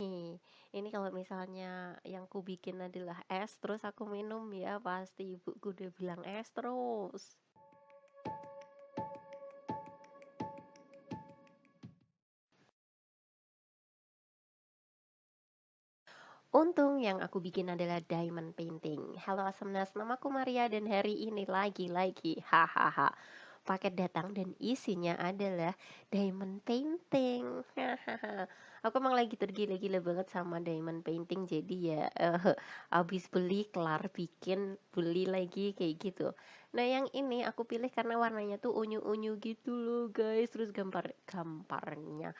Nih, ini kalau misalnya yang ku bikin adalah es, terus aku minum ya pasti ibuku udah bilang es terus. Untung yang aku bikin adalah diamond painting. Halo Asemnas, namaku Maria dan hari ini lagi-lagi, hahaha. Paket datang dan isinya adalah diamond painting. Hahaha. Aku emang lagi tergila-gila banget sama diamond painting, jadi ya abis beli kelar bikin beli lagi kayak gitu. Nah yang ini aku pilih karena warnanya tuh unyu-unyu gitu loh guys. Terus gambarnya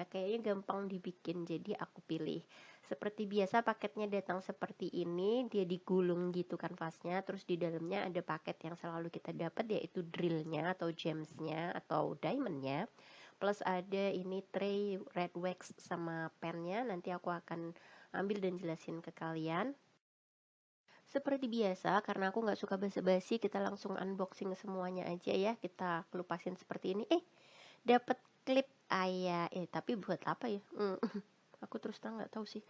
kayaknya gampang dibikin, jadi aku pilih. Seperti biasa paketnya datang seperti ini, dia digulung gitu kanvasnya, terus di dalamnya ada paket yang selalu kita dapat yaitu drillnya atau gemsnya atau diamondnya. Plus ada ini tray red wax sama pennya, nanti aku akan ambil dan jelasin ke kalian. Seperti biasa, karena aku nggak suka basa-basi, kita langsung unboxing semuanya aja ya. Kita kelupasin seperti ini. Dapat klip ayah. Tapi buat apa ya? Aku terus terang nggak tahu sih.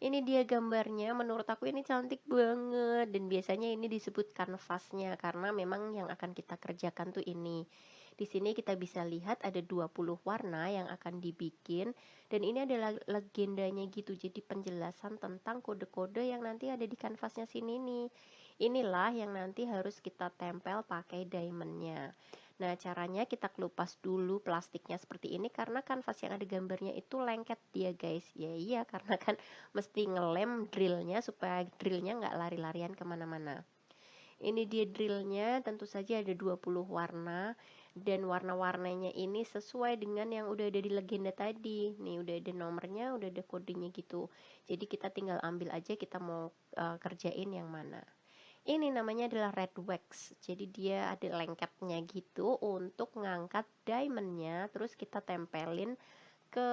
Ini dia gambarnya, menurut aku ini cantik banget dan biasanya ini disebut kanvasnya karena memang yang akan kita kerjakan tuh ini. Di sini kita bisa lihat ada 20 warna yang akan dibikin dan ini adalah legendanya gitu. Jadi penjelasan tentang kode-kode yang nanti ada di kanvasnya sini nih. Inilah yang nanti harus kita tempel pakai diamondnya. Nah, caranya kita kelupas dulu plastiknya seperti ini karena kanvas yang ada gambarnya itu lengket dia guys. Ya iya, karena kan mesti ngelem drillnya supaya drillnya nggak lari-larian kemana-mana. Ini dia drillnya, tentu saja ada 20 warna dan warna-warnanya ini sesuai dengan yang udah ada di legenda tadi. Nih udah ada nomornya, udah ada kodenya gitu. Jadi kita tinggal ambil aja kita mau kerjain yang mana. Ini namanya adalah red wax. Jadi dia ada lengketnya gitu untuk ngangkat diamondnya, terus kita tempelin ke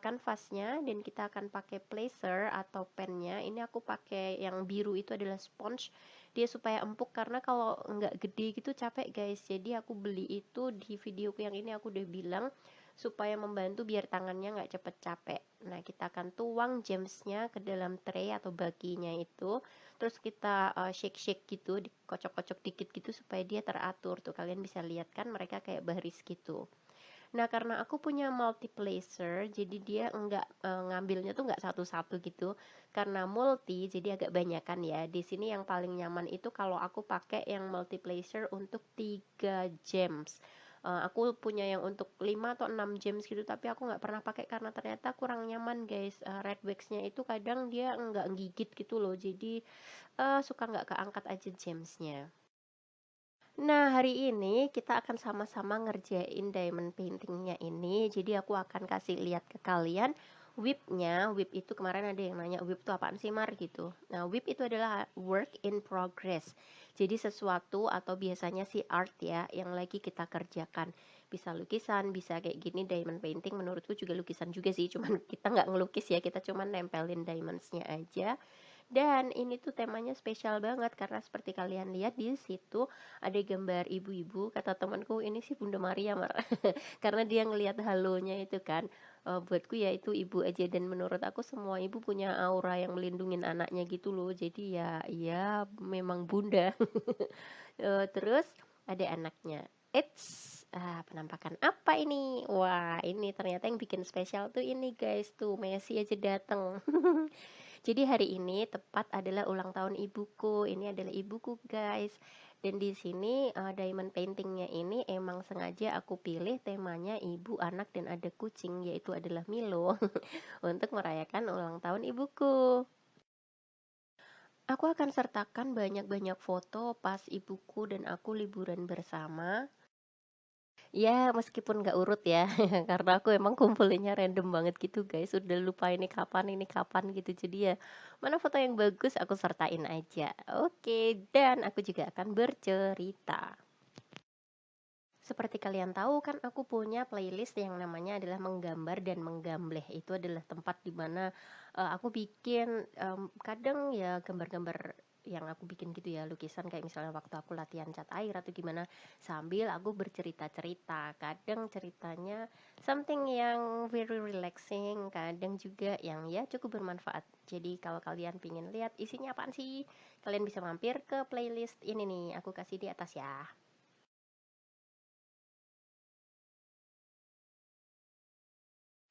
kanvasnya dan kita akan pakai placer atau pennya. Ini aku pakai yang biru itu adalah sponge. Dia supaya empuk karena kalau nggak gede gitu capek guys. Jadi aku beli itu di videoku yang ini aku udah bilang supaya membantu biar tangannya nggak cepet capek. Nah kita akan tuang gemsnya ke dalam tray atau baginya itu. Terus kita shake-shake gitu, dikocok-kocok dikit gitu supaya dia teratur. Tuh kalian bisa lihat kan mereka kayak baris gitu. Nah, karena aku punya multi placer, jadi dia enggak ngambilnya tuh enggak satu-satu gitu. Karena multi, jadi agak banyakan ya. Di sini yang paling nyaman itu kalau aku pakai yang multi placer untuk 3 gems. Aku punya yang untuk 5 atau 6 gems gitu, tapi aku nggak pernah pakai karena ternyata kurang nyaman guys. Red wax-nya itu kadang dia nggak gigit gitu loh, jadi suka nggak keangkat aja gemsnya. Nah, hari ini kita akan sama-sama ngerjain diamond paintingnya ini. Jadi aku akan kasih lihat ke kalian whipnya. Whip itu kemarin ada yang nanya whip itu apaan sih Mar gitu. Nah, whip itu adalah work in progress. Jadi sesuatu atau biasanya si art ya yang lagi kita kerjakan. Bisa lukisan, bisa kayak gini diamond painting. Menurutku juga lukisan juga sih. Cuman kita nggak ngelukis ya, kita cuman nempelin diamondsnya aja. Dan ini tuh temanya spesial banget karena seperti kalian lihat di situ ada gambar ibu-ibu. Kata temanku ini sih Bunda Maria Mar. Karena dia ngelihat halonya itu kan. Buatku ya itu ibu aja dan menurut aku semua ibu punya aura yang melindungi anaknya gitu loh. Jadi ya ya memang bunda. Terus ada anaknya. Penampakan apa ini? Wah, ini ternyata yang bikin spesial tuh ini guys tuh Messi aja dateng. Jadi hari ini tepat adalah ulang tahun ibuku. Ini adalah ibuku, guys. Dan di sini diamond paintingnya ini emang sengaja aku pilih temanya ibu, anak, dan ada kucing, yaitu adalah Milo, untuk merayakan ulang tahun ibuku. Aku akan sertakan banyak-banyak foto pas ibuku dan aku liburan bersama. Ya, meskipun nggak urut ya, karena aku emang kumpulinnya random banget gitu guys. Udah lupa ini kapan gitu. Jadi ya, mana foto yang bagus aku sertain aja. Oke, dan aku juga akan bercerita. Seperti kalian tahu kan aku punya playlist yang namanya adalah menggambar dan menggambleh. Itu adalah tempat di mana aku bikin kadang ya gambar-gambar yang aku bikin gitu ya, lukisan kayak misalnya waktu aku latihan cat air atau gimana, sambil aku bercerita-cerita. Kadang ceritanya something yang very relaxing, kadang juga yang ya cukup bermanfaat. Jadi kalau kalian pingin lihat isinya apaan sih, kalian bisa mampir ke playlist ini nih, aku kasih di atas ya.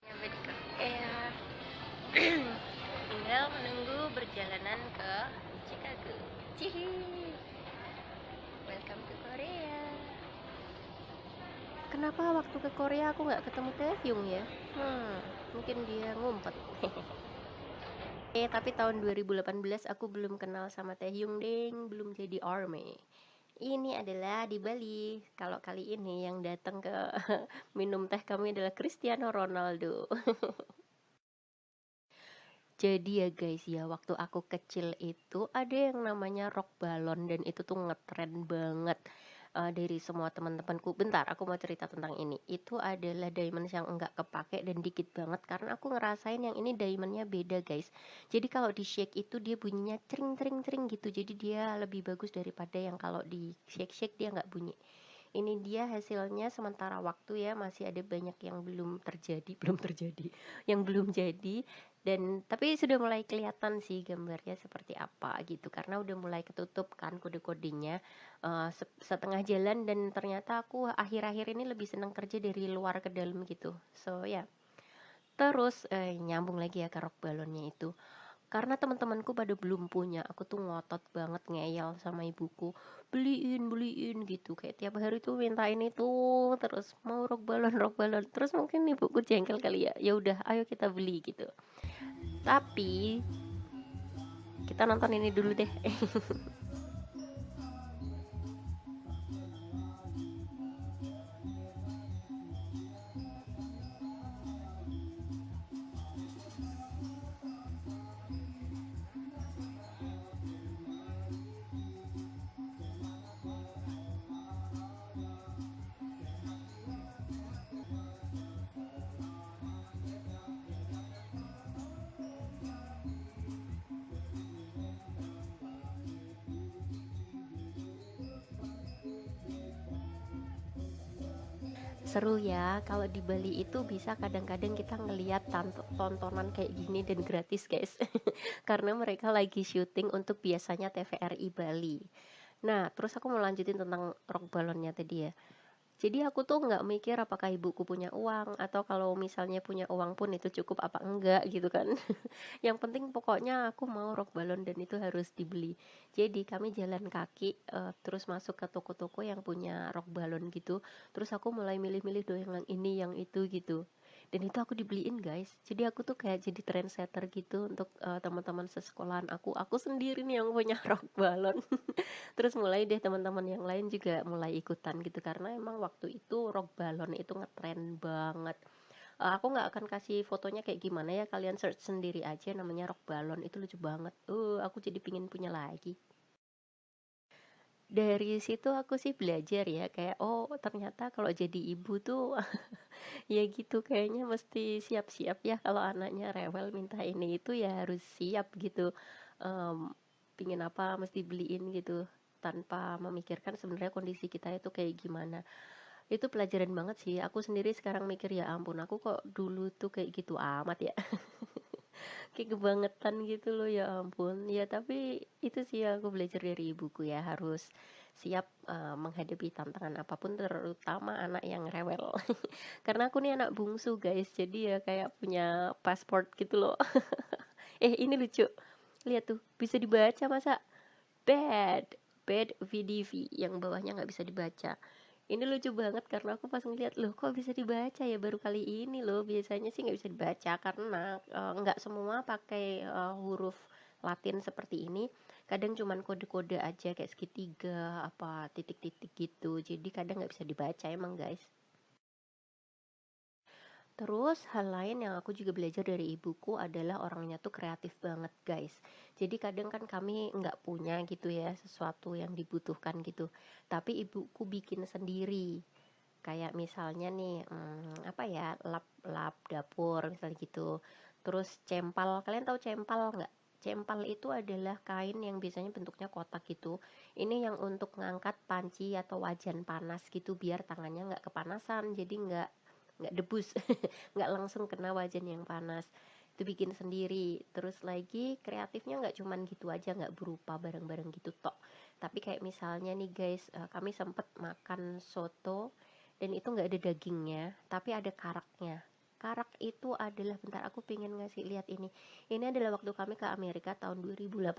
Nyampe di Korea. Tinggal menunggu perjalanan ke Chicago. Cihi. Welcome to Korea. Kenapa waktu ke Korea aku nggak ketemu Taehyung ya? Mungkin dia ngumpet. Tapi tahun 2018 aku belum kenal sama Taehyung ding, belum jadi ARMY. Ini adalah di Bali. Kalau kali ini yang datang ke minum teh kami adalah Cristiano Ronaldo. Jadi ya guys ya, waktu aku kecil itu ada yang namanya rock balon dan itu tuh ngetren banget. Dari semua teman-temanku. Bentar, aku mau cerita tentang ini. Itu adalah diamonds yang enggak kepake dan dikit banget karena aku ngerasain yang ini diamondnya beda guys. Jadi kalau di shake itu dia bunyinya cering cering cering gitu. Jadi dia lebih bagus daripada yang kalau di shake shake dia nggak bunyi. Ini dia hasilnya sementara waktu ya, masih ada banyak yang belum terjadi, yang belum jadi. Dan tapi sudah mulai kelihatan sih gambarnya seperti apa gitu, karena udah mulai ketutup kan kode-kodenya setengah jalan. Dan ternyata aku akhir-akhir ini lebih senang kerja dari luar ke dalam gitu, so ya. Terus nyambung lagi ya ke rock balonnya itu, karena teman-temanku pada belum punya, aku tuh ngotot banget ngeyel sama ibuku, beliin beliin gitu, kayak tiap hari tuh mintain itu terus, mau rock balon rock balon. Terus mungkin ibuku jengkel kali ya, ya udah ayo kita beli gitu. Tapi kita nonton ini dulu deh. Seru ya, kalau di Bali itu bisa kadang-kadang kita ngeliat tontonan kayak gini dan gratis guys. Karena mereka lagi syuting untuk biasanya TVRI Bali. Nah, terus aku mau lanjutin tentang rock balonnya tadi ya. Jadi aku tuh nggak mikir apakah ibuku punya uang, atau kalau misalnya punya uang pun itu cukup apa enggak gitu kan. Yang penting pokoknya aku mau rock balon dan itu harus dibeli. Jadi kami jalan kaki terus masuk ke toko-toko yang punya rock balon gitu. Terus aku mulai milih-milih dong yang ini yang itu gitu. Dan itu aku dibeliin guys. Jadi aku tuh kayak jadi trendsetter gitu untuk teman-teman sesekolahan aku. Aku sendiri nih yang punya rock balon. Terus mulai deh teman-teman yang lain juga mulai ikutan gitu, karena emang waktu itu rock balon itu ngetren banget. Aku nggak akan kasih fotonya kayak gimana ya, kalian search sendiri aja, namanya rock balon, itu lucu banget. Aku jadi pingin punya lagi. Dari situ aku sih belajar ya, kayak oh ternyata kalau jadi ibu tuh ya gitu, kayaknya mesti siap-siap ya, kalau anaknya rewel minta ini itu ya harus siap gitu. Em, Pingin apa mesti beliin gitu, tanpa memikirkan sebenarnya kondisi kita itu kayak gimana. Itu pelajaran banget sih. Aku sendiri sekarang mikir, ya ampun aku kok dulu tuh kayak gitu amat ya. Kayak kebangetan gitu loh, ya ampun. Ya tapi itu sih yang aku belajar dari ibuku ya, harus siap menghadapi tantangan apapun, terutama anak yang rewel. Karena aku nih anak bungsu guys, jadi ya kayak punya pasport gitu loh. Ini lucu. Lihat tuh, bisa dibaca masa? Bad, bad VDV, yang bawahnya nggak bisa dibaca. Ini lucu banget karena aku pas ngeliat, loh kok bisa dibaca ya, baru kali ini loh. Biasanya sih nggak bisa dibaca karena nggak semua pakai huruf Latin seperti ini. Kadang cuman kode-kode aja kayak segitiga, apa titik-titik gitu. Jadi kadang nggak bisa dibaca emang guys. Terus hal lain yang aku juga belajar dari ibuku adalah orangnya tuh kreatif banget guys. Jadi kadang kan kami nggak punya gitu ya sesuatu yang dibutuhkan gitu. Tapi ibuku bikin sendiri. Kayak misalnya nih, apa ya, lap lap dapur misalnya gitu. Terus cempal, kalian tahu cempal nggak? Cempal itu adalah kain yang biasanya bentuknya kotak gitu. Ini yang untuk ngangkat panci atau wajan panas gitu biar tangannya nggak kepanasan, jadi nggak debus, nggak langsung kena wajan yang panas. Itu bikin sendiri. Terus lagi kreatifnya nggak cuman gitu aja, nggak berupa barang-barang gitu tok. Tapi kayak misalnya nih guys, kami sempet makan soto dan itu nggak ada dagingnya, tapi ada karaknya. Karak itu adalah, bentar aku pengen ngasih lihat ini. Ini adalah waktu kami ke Amerika tahun 2018.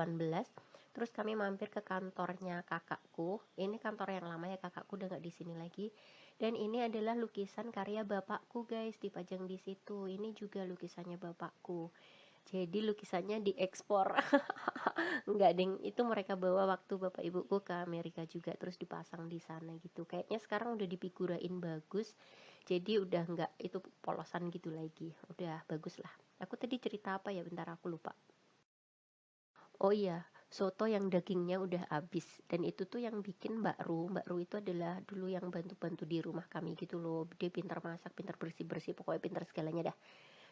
Terus kami mampir ke kantornya kakakku. Ini kantor yang lama ya, kakakku udah nggak di sini lagi. Dan ini adalah lukisan karya bapakku guys, dipajang di situ. Ini juga lukisannya bapakku. Jadi lukisannya diekspor. Enggak ding, itu mereka bawa waktu bapak ibuku ke Amerika juga, terus dipasang di sana gitu. Kayaknya sekarang udah dipigurain bagus, jadi udah enggak itu polosan gitu lagi, udah bagus lah. Aku tadi cerita apa ya, bentar aku lupa. Oh iya, soto yang dagingnya udah habis, dan itu tuh yang bikin Mbak Ru. Mbak Ru itu adalah dulu yang bantu-bantu di rumah kami gitu loh. Dia pintar masak, pintar bersih-bersih, pokoknya pintar segalanya dah.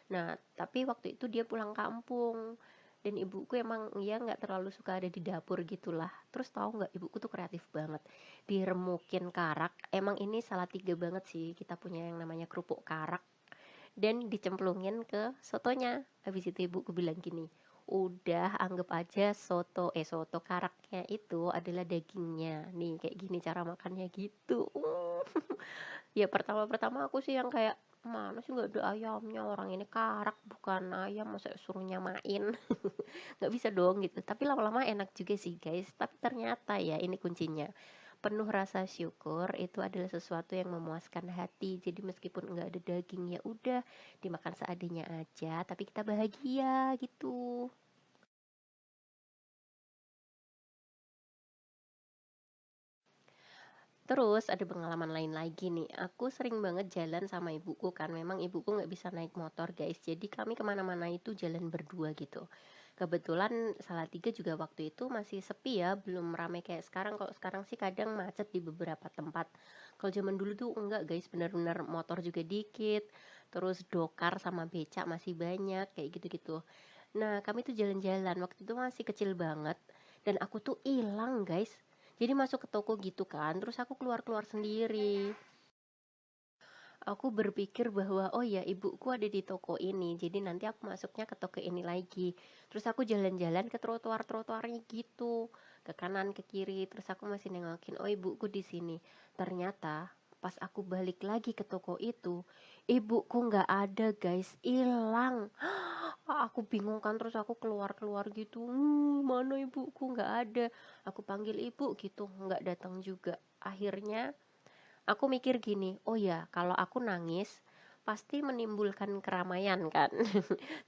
Nah, tapi waktu itu dia pulang kampung, dan ibuku emang ya nggak terlalu suka ada di dapur gitulah. Terus tahu nggak, ibuku tuh kreatif banget. Diremukin karak, emang ini salah tiga banget sih, kita punya yang namanya kerupuk karak, dan dicemplungin ke sotonya. Habis itu ibuku bilang gini, udah anggap aja soto karaknya itu adalah dagingnya. Nih kayak gini cara makannya gitu. Ya pertama-pertama aku sih yang kayak, mana sih nggak ada ayamnya, orang ini karak bukan ayam, masa suruh nyamain. Nggak bisa dong gitu, tapi lama-lama enak juga sih guys. Tapi ternyata ya ini kuncinya, penuh rasa syukur itu adalah sesuatu yang memuaskan hati. Jadi meskipun nggak ada daging, ya udah dimakan seadanya aja, tapi kita bahagia gitu. Terus ada pengalaman lain lagi nih, aku sering banget jalan sama ibuku kan, memang ibuku nggak bisa naik motor guys, jadi kami kemana-mana itu jalan berdua gitu. Kebetulan Salatiga juga waktu itu masih sepi ya, belum ramai kayak sekarang. Kalau sekarang sih kadang macet di beberapa tempat. Kalau zaman dulu tuh enggak guys, benar-benar motor juga dikit, terus dokar sama becak masih banyak kayak gitu-gitu. Nah kami tuh jalan-jalan, waktu itu masih kecil banget, dan aku tuh hilang guys. Jadi masuk ke toko gitu kan, terus aku keluar-keluar sendiri. Aku berpikir bahwa, oh ya ibuku ada di toko ini, jadi nanti aku masuknya ke toko ini lagi. Terus aku jalan-jalan ke trotoar-trotoarnya gitu, ke kanan, ke kiri, terus aku masih nengokin, oh ibuku di sini. Ternyata pas aku balik lagi ke toko itu, ibuku nggak ada guys, hilang. Aku bingung kan, terus aku keluar-keluar gitu, mana ibuku, nggak ada. Aku panggil ibu gitu, nggak datang juga. Akhirnya aku mikir gini, oh ya kalau aku nangis pasti menimbulkan keramaian kan.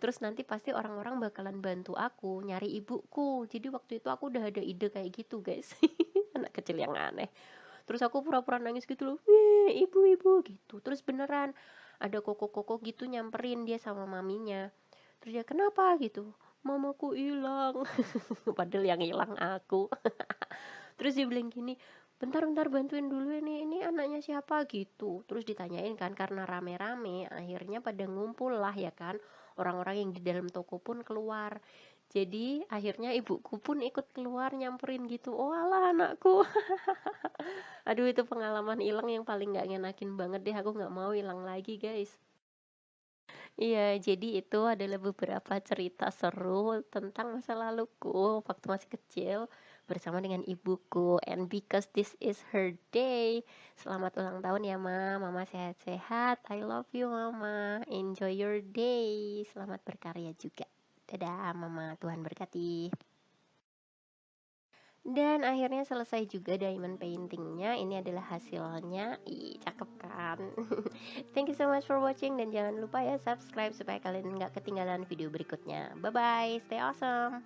Terus nanti pasti orang-orang bakalan bantu aku nyari ibuku. Jadi waktu itu aku udah ada ide kayak gitu guys. Anak kecil yang aneh. Terus aku pura-pura nangis gitu loh, ibu-ibu gitu. Terus beneran ada koko-koko gitu nyamperin dia sama maminya. Terus dia, kenapa gitu? Mamaku hilang. Padahal yang hilang aku. Terus dia bilang gini, bentar-bentar bantuin dulu ini anaknya siapa gitu. Terus ditanyain kan, karena rame-rame akhirnya pada ngumpul lah ya kan, orang-orang yang di dalam toko pun keluar. Jadi akhirnya ibuku pun ikut keluar nyamperin gitu, oh alah anakku. Aduh itu pengalaman hilang yang paling gak ngenakin banget deh, aku gak mau hilang lagi guys. Iya, jadi itu adalah beberapa cerita seru tentang masa laluku waktu masih kecil bersama dengan ibuku. And because this is her day, selamat ulang tahun ya Ma. Mama sehat-sehat. I love you Mama. Enjoy your day. Selamat berkarya juga. Dadah Mama, Tuhan berkati. Dan akhirnya selesai juga diamond paintingnya. Ini adalah hasilnya. Ih, cakep kan? Thank you so much for watching. Dan jangan lupa ya subscribe supaya kalian nggak ketinggalan video berikutnya. Bye-bye, stay awesome!